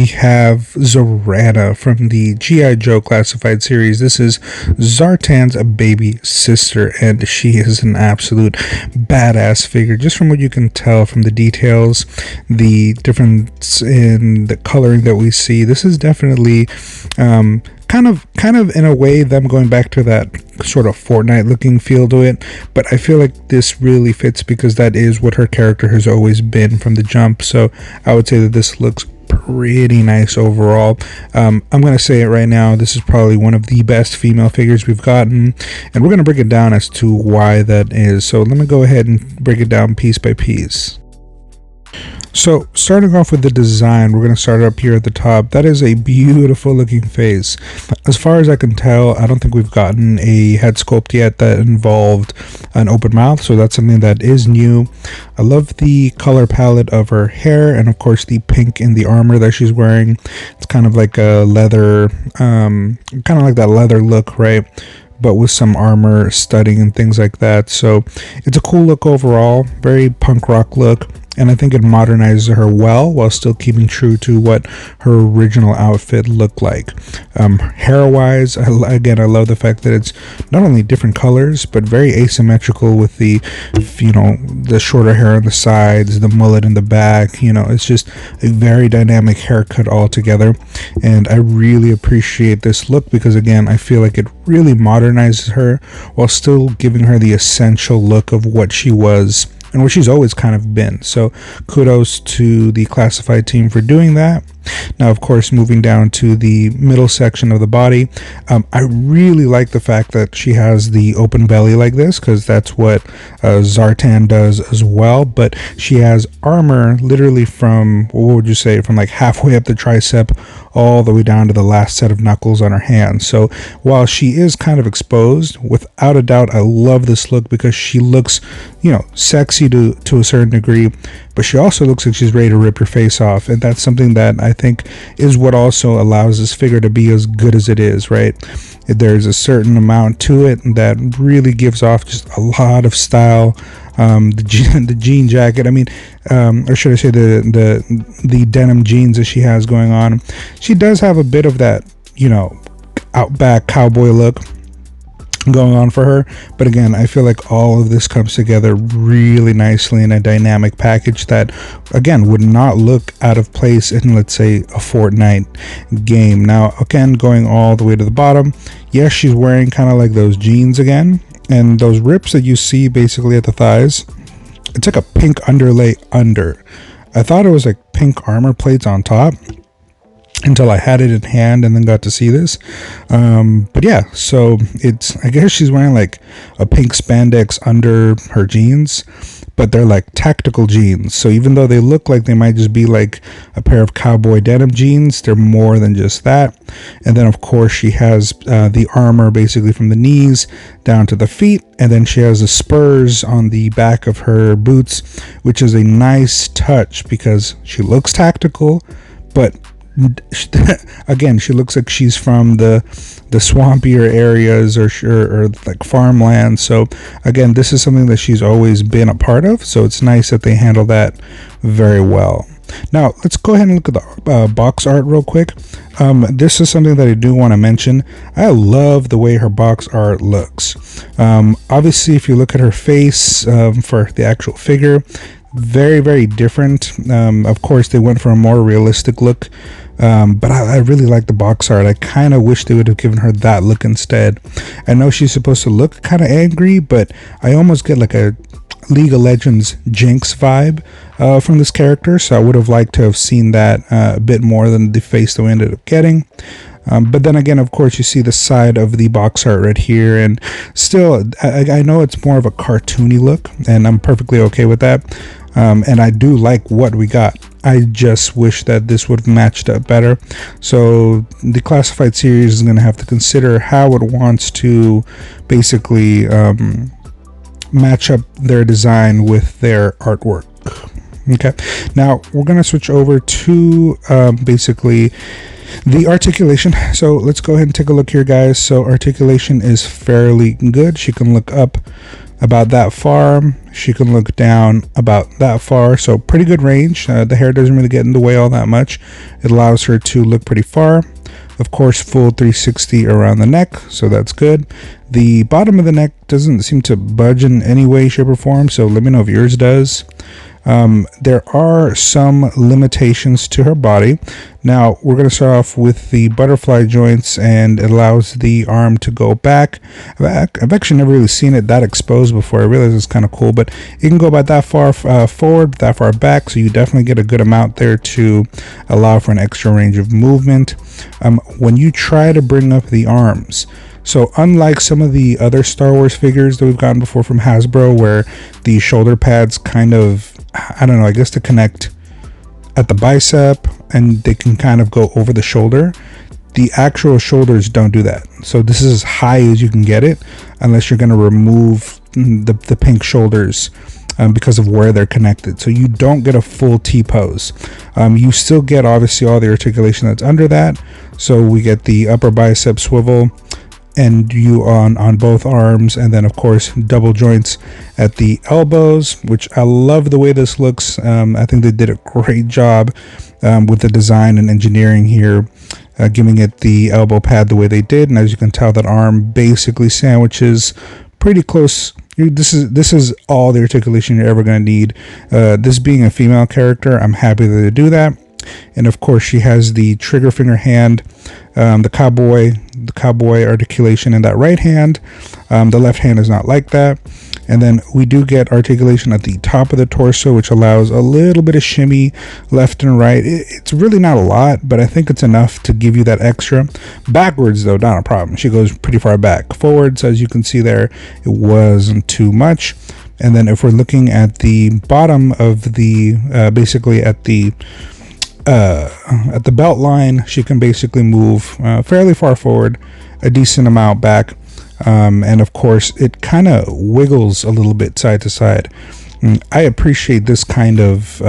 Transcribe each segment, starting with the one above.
We have Zarana from the G.I. Joe Classified Series. This is Zartan's baby sister, and she is an absolute badass figure. Just from what you can tell from the details, the difference in the coloring that we see, this is definitely kind of in a way them going back to that sort of Fortnite looking feel to it, but I feel like this really fits because that is what her character has always been from the jump. So I would say that this looks pretty nice overall. I'm gonna say it right now, this is probably one of the best female figures we've gotten, and we're gonna break it down as to why that is. So let me go ahead and break it down piece by piece. So starting off with the design, we're going to start up here at the top. That is a beautiful looking face. As far as I can tell, I don't think we've gotten a head sculpt yet that involved an open mouth, so that's something that is new. I love the color palette of her hair, and of course the pink in the armor that she's wearing. It's kind of like a leather, kind of like that leather look, right? But with some armor studding and things like that. So it's a cool look overall, very punk rock look, and I think it modernizes her well while still keeping true to what her original outfit looked like. Hair wise, again, I love the fact that it's not only different colors but very asymmetrical with the shorter hair on the sides, the mullet in the back. It's just a very dynamic haircut altogether, and I really appreciate this look because, again, I feel like it really modernizes her while still giving her the essential look of what she was and what she's always kind of been. So kudos to the Classified team for doing that. Now, of course, moving down to the middle section of the body, I really like the fact that she has the open belly like this, because that's what Zartan does as well. But she has armor literally from, what would you say, from like halfway up the tricep all the way down to the last set of knuckles on her hand. So while she is kind of exposed, without a doubt, I love this look because she looks, sexy to a certain degree, but she also looks like she's ready to rip your face off, and that's something that I think is what also allows this figure to be as good as it is, right? There's a certain amount to it that really gives off just a lot of style. The jean jacket, or should I say the denim jeans that she has going on, she does have a bit of that, outback cowboy look going on for her, but again, I feel like all of this comes together really nicely in a dynamic package that, again, would not look out of place in, let's say, a Fortnite game. Now, again, going all the way to the bottom, yes, she's wearing kind of like those jeans again, and those rips that you see basically at the thighs, it's like a pink underlay under. I thought it was like pink armor plates on top until I had it in hand and then got to see this. But yeah, so I guess she's wearing like a pink spandex under her jeans, but they're like tactical jeans. So even though they look like they might just be like a pair of cowboy denim jeans, they're more than just that. And then of course she has the armor basically from the knees down to the feet, and then she has the spurs on the back of her boots, which is a nice touch because she looks tactical, but again, she looks like she's from the swampier areas or like farmland. So again, this is something that she's always been a part of, so it's nice that they handle that very well. Now let's go ahead and look at the box art real quick. This is something that I do want to mention. I love the way her box art looks. Obviously, if you look at her face for the actual figure, very, very different. Of course, they went for a more realistic look, but I really like the box art. I kind of wish they would have given her that look instead. I know she's supposed to look kind of angry, but I almost get like a League of Legends Jinx vibe from this character, so I would have liked to have seen that a bit more than the face that we ended up getting. But then again, of course, you see the side of the box art right here, and still, I know it's more of a cartoony look, and I'm perfectly okay with that. And I do like what we got. I just wish that this would have matched up better. So the Classified series is going to have to consider how it wants to basically match up their design with their artwork. Okay, now we're going to switch over to basically the articulation. So let's go ahead and take a look here, guys. So articulation is fairly good. She can look up about that far. She can look down about that far, so pretty good range. The hair doesn't really get in the way all that much. It allows her to look pretty far. Of course, full 360 around the neck, so that's good. The bottom of the neck doesn't seem to budge in any way, shape, or form, so let me know if yours does. There are some limitations to her body. Now we're going to start off with the butterfly joints, and it allows the arm to go back. I've actually never really seen it that exposed before. I realize it's kind of cool, but it can go about that far forward, that far back, so you definitely get a good amount there to allow for an extra range of movement. When you try to bring up the arms, so unlike some of the other Star Wars figures that we've gotten before from Hasbro, where the shoulder pads kind of, I don't know, I guess to connect at the bicep and they can kind of go over the shoulder, the actual shoulders don't do that. So this is as high as you can get it, unless you're going to remove the pink shoulders because of where they're connected. So you don't get a full T-pose. You still get obviously all the articulation that's under that. So we get the upper bicep swivel and you on both arms, and then of course double joints at the elbows, which I love the way this looks. I think they did a great job with the design and engineering here, giving it the elbow pad the way they did. And as you can tell, that arm basically sandwiches pretty close. This is all the articulation you're ever going to need. This being a female character, I'm happy that they do that. And of course she has the trigger finger hand, the cowboy articulation in that right hand. The left hand is not like that. And then we do get articulation at the top of the torso, which allows a little bit of shimmy left and right. It's really not a lot, but I think it's enough to give you that extra. Backwards though, not a problem. She goes pretty far back. Forwards, as you can see there, it wasn't too much. And then if we're looking at the bottom of the basically at the belt line, she can basically move fairly far forward, a decent amount back, and of course it kind of wiggles a little bit side to side. I appreciate this kind of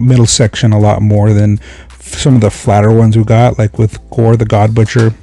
middle section a lot more than some of the flatter ones we got, like with Gore the God Butcher.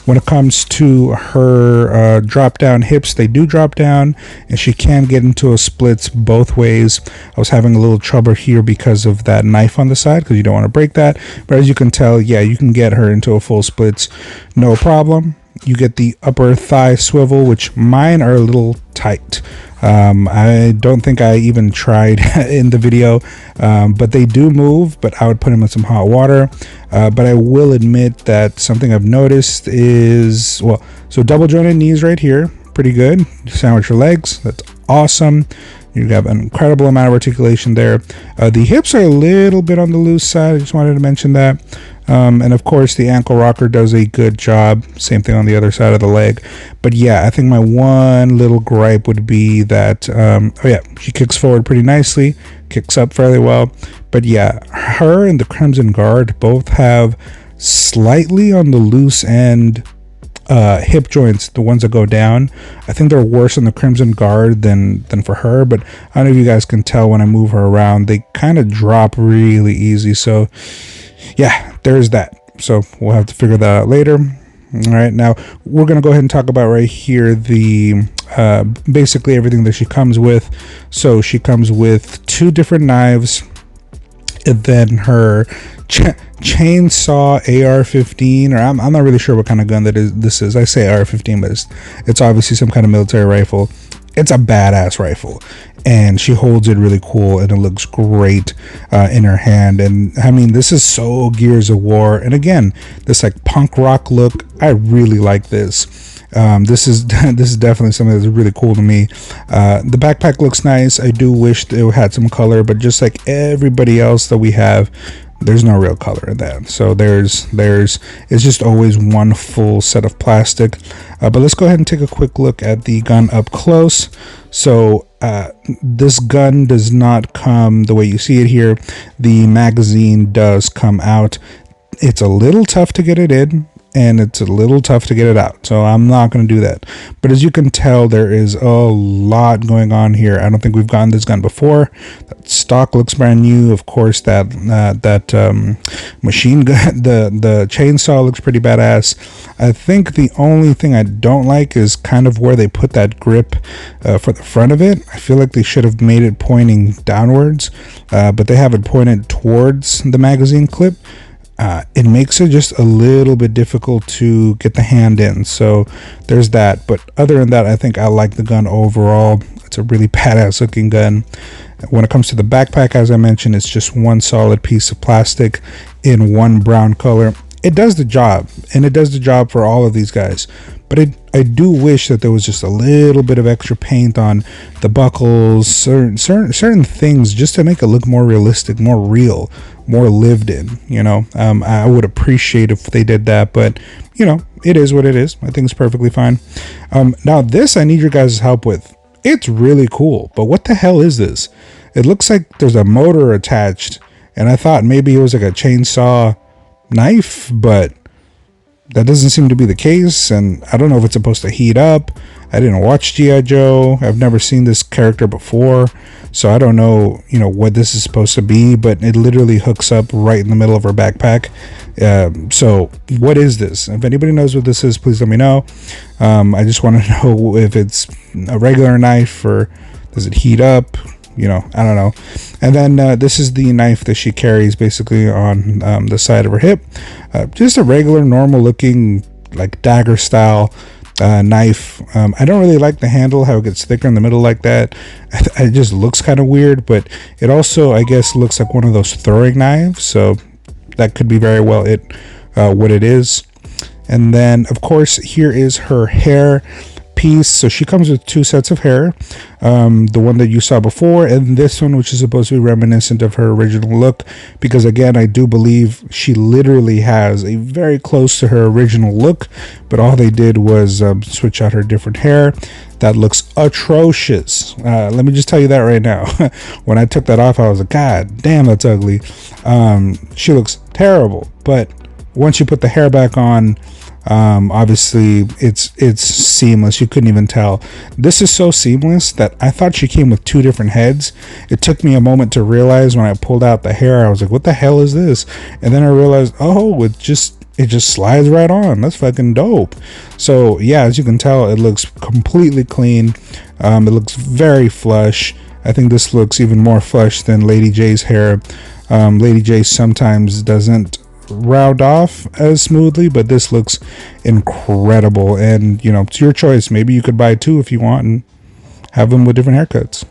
When it comes to her drop down hips, they do drop down, and she can get into a splits both ways. I was having a little trouble here because of that knife on the side, because you don't want to break that. But as you can tell, yeah, you can get her into a full splits, no problem. You get the upper thigh swivel, which mine are a little tight. I don't think I even tried in the video, but they do move, but I would put them in some hot water. But I will admit that something I've noticed is, well, so double jointed knees right here, pretty good. Sandwich your legs, that's awesome. You have an incredible amount of articulation there. The hips are a little bit on the loose side. I just wanted to mention that. And of course the ankle rocker does a good job. Same thing on the other side of the leg. But yeah, I think my one little gripe would be that, oh yeah, she kicks forward pretty nicely, kicks up fairly well. But yeah, her and the Crimson Guard both have slightly on the loose end hip joints, the ones that go down. I think they're worse on the Crimson Guard than for her, but I don't know if you guys can tell when I move her around, they kind of drop really easy. So yeah, there's that. So we'll have to figure that out later. All right, now we're gonna go ahead and talk about right here the basically everything that she comes with. So she comes with 2 different knives, and then her chainsaw AR-15, or I'm not really sure what kind of gun this is. I say AR-15, but it's obviously some kind of military rifle. It's a badass rifle, and she holds it really cool, and it looks great in her hand. And I mean, this is so Gears of War, and again, this like punk rock look, I really like this. This is definitely something that's really cool to me. The backpack looks nice. I do wish it had some color, but just like everybody else that we have, there's no real color in that. So it's just always one full set of plastic. But let's go ahead and take a quick look at the gun up close. So this gun does not come the way you see it here. The magazine does come out. It's a little tough to get it in. and it's a little tough to get it out, so I'm not going to do that. But as you can tell, there is a lot going on here. I don't think we've gotten this gun before. That stock looks brand new. Of course, that machine gun, the chainsaw looks pretty badass. I think the only thing I don't like is kind of where they put that grip for the front of it. I feel like they should have made it pointing downwards, but they have it pointed towards the magazine clip. It makes it just a little bit difficult to get the hand in, so there's that. But other than that, I think I like the gun overall. It's a really badass looking gun. When it comes to the backpack, as I mentioned, it's just one solid piece of plastic in one brown color. It does the job, and it does the job for all of these guys. But I do wish that there was just a little bit of extra paint on the buckles, certain things, just to make it look more realistic, more real, more lived in. I would appreciate if they did that, but it is what it is. I think it's perfectly fine. Now this I need your guys' help with. It's really cool, but what the hell is this? It looks like there's a motor attached, and I thought maybe it was like a chainsaw knife, but that doesn't seem to be the case, and I don't know if it's supposed to heat up. I didn't watch G.I. Joe. I've never seen this character before, so I don't know, what this is supposed to be, but it literally hooks up right in the middle of her backpack. So what is this? If anybody knows what this is, please let me know. I just want to know if it's a regular knife or does it heat up? I don't know. And then this is the knife that she carries basically on the side of her hip. Just a regular, normal looking, like dagger style knife. I don't really like the handle, how it gets thicker in the middle like that. It just looks kind of weird, but it also, I guess, looks like one of those throwing knives. So that could be very well what it is. And then, of course, here is her hair piece. So she comes with two sets of hair, the one that you saw before and this one, which is supposed to be reminiscent of her original look, because again, I do believe she literally has a very close to her original look, but all they did was switch out her different hair. That looks atrocious. Let me just tell you that right now. When I took that off, I was like, God damn, that's ugly. She looks terrible, but once you put the hair back on, obviously it's seamless. You couldn't even tell. This is so seamless that I thought she came with two different heads. It took me a moment to realize when I pulled out the hair. I was like, what the hell is this? And then I realized, oh, it just slides right on. That's fucking dope. So yeah, as you can tell, it looks completely clean. It looks very flush. I think this looks even more flush than Lady J's hair. Lady J sometimes doesn't round off as smoothly, but this looks incredible. And it's your choice. Maybe you could buy two if you want and have them with different haircuts.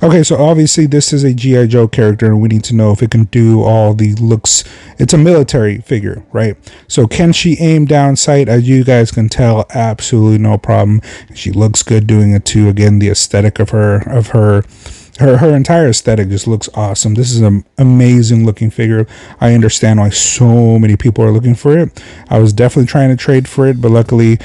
Okay, so obviously this is a G.I. Joe character, and we need to know if it can do all the looks. It's a military figure, right? So can she aim down sight? As you guys can tell, absolutely no problem. She looks good doing it too. Again, the aesthetic of her entire aesthetic just looks awesome. This is an amazing looking figure. I understand why so many people are looking for it. I was definitely trying to trade for it, but luckily,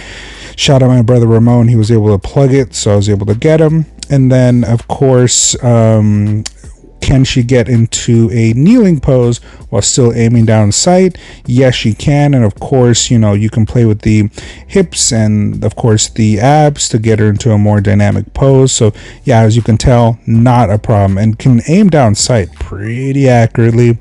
shout out my brother Ramon, he was able to plug it, so I was able to get him. And then, of course, can she get into a kneeling pose while still aiming down sight? Yes, she can. And of course, you can play with the hips and of course the abs to get her into a more dynamic pose. So yeah, as you can tell, not a problem, and can aim down sight pretty accurately.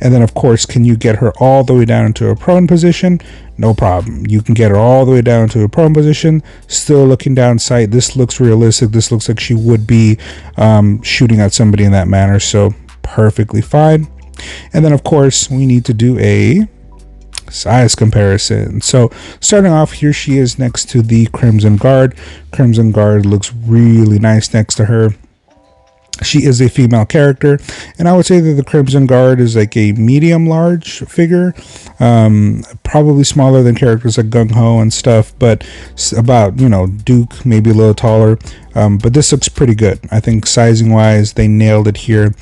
And then of course, can you get her all the way down into a prone position? No problem. You can get her all the way down to a prone position, still looking down sight. This looks realistic. This looks like she would be shooting at somebody in that manner. So perfectly fine. And then of course, we need to do a size comparison. So starting off, here she is next to the Crimson Guard. Crimson Guard looks really nice next to her. She is a female character, and I would say that the Crimson Guard is like a medium large figure, probably smaller than characters like Gung Ho and stuff, but about Duke, maybe a little taller. But this looks pretty good. I think sizing wise, they nailed it here.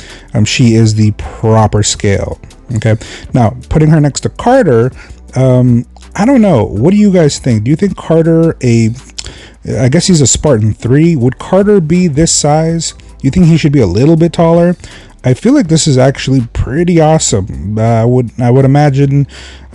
She is the proper scale. Okay, now putting her next to Carter, I don't know. What do you guys think? Do you think Carter I guess he's a Spartan 3. Would Carter be this size? You think he should be a little bit taller? I feel like this is actually pretty awesome. I would imagine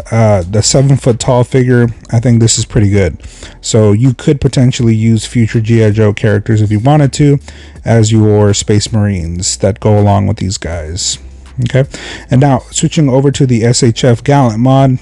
the 7 foot tall figure. I think this is pretty good. So you could potentially use future GI Joe characters if you wanted to as your Space Marines that go along with these guys. Okay, and now switching over to the SHF Gallant mod.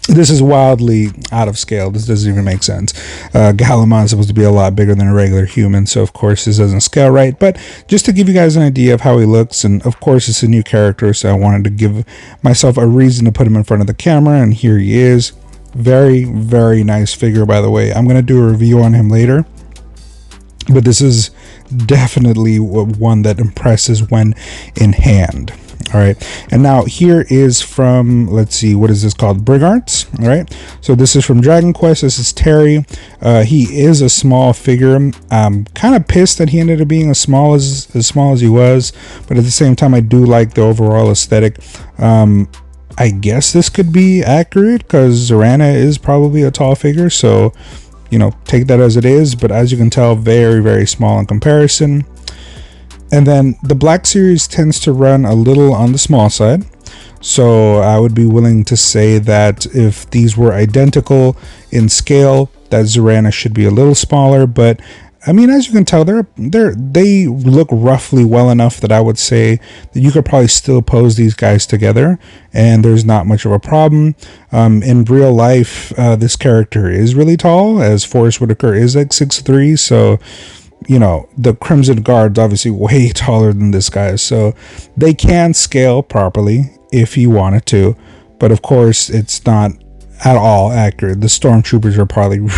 This is wildly out of scale. This doesn't even make sense. Gallimon is supposed to be a lot bigger than a regular human, so of course this doesn't scale right. But just to give you guys an idea of how he looks, and of course it's a new character, so I wanted to give myself a reason to put him in front of the camera, and here he is. Very, very nice figure, by the way. I'm going to do a review on him later, but this is definitely one that impresses when in hand. All right, and now here is from, let's see, what is this called? Brigarts. All right, so this is from Dragon Quest. This is Terry. He is a small figure. I'm kind of pissed that he ended up being as small as he was, but at the same time, I do like the overall aesthetic. I guess this could be accurate because Zarana is probably a tall figure, so you know, take that as it is. But as you can tell, very, very small in comparison. And then the Black Series tends to run a little on the small side. So I would be willing to say that if these were identical in scale, that Zarana should be a little smaller. But I mean, as you can tell, they look roughly well enough that I would say that you could probably still pose these guys together and there's not much of a problem. In real life, this character is really tall, as Forrest Whitaker is like 6'3", so you know, the Crimson Guard's obviously way taller than this guy, so they can scale properly if you wanted to, but of course it's not at all accurate. The Stormtroopers are probably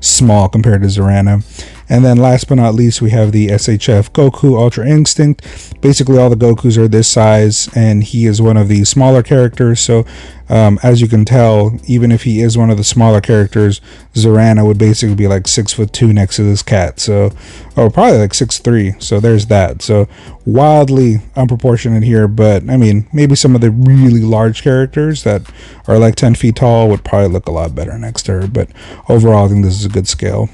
small compared to Zarana. And then last but not least, we have the SHF Goku Ultra Instinct. Basically all the Gokus are this size, and he is one of the smaller characters. So as you can tell, even if he is one of the smaller characters, Zarana would basically be like 6'2" next to this cat. So, or probably like 6'3". So there's that. So wildly unproportionate here, but I mean, maybe some of the really large characters that are like 10 feet tall would probably look a lot better next to her. But overall, I think this is a good scale.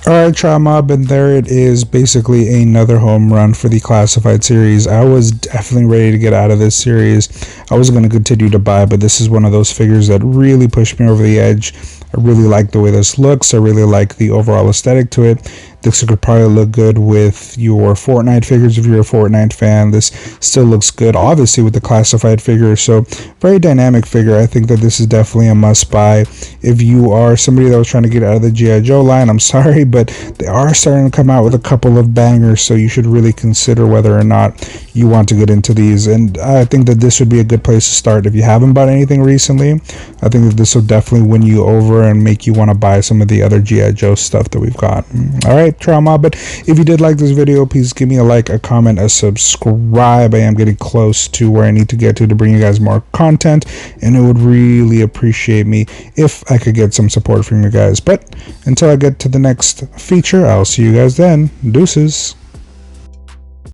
Alright, Trial Mob, and there it is, basically another home run for the Classified series. I was definitely ready to get out of this series. I was going to continue to buy, but this is one of those figures that really pushed me over the edge. I really like the way this looks. I really like the overall aesthetic to it. This could probably look good with your Fortnite figures if you're a Fortnite fan. This still looks good, obviously, with the Classified figure. So, very dynamic figure. I think that this is definitely a must-buy. If you are somebody that was trying to get out of the G.I. Joe line, I'm sorry, but they are starting to come out with a couple of bangers, so you should really consider whether or not you want to get into these. And I think that this would be a good place to start if you haven't bought anything recently. I think that this will definitely win you over and make you want to buy some of the other G.I. Joe stuff that we've got. Alright, Trial Mob, but if you did like this video, please give me a like, a comment, a subscribe. I am getting close to where I need to get to bring you guys more content, and it would really appreciate me if I could get some support from you guys. But until I get to the next feature, I'll see you guys then. Deuces.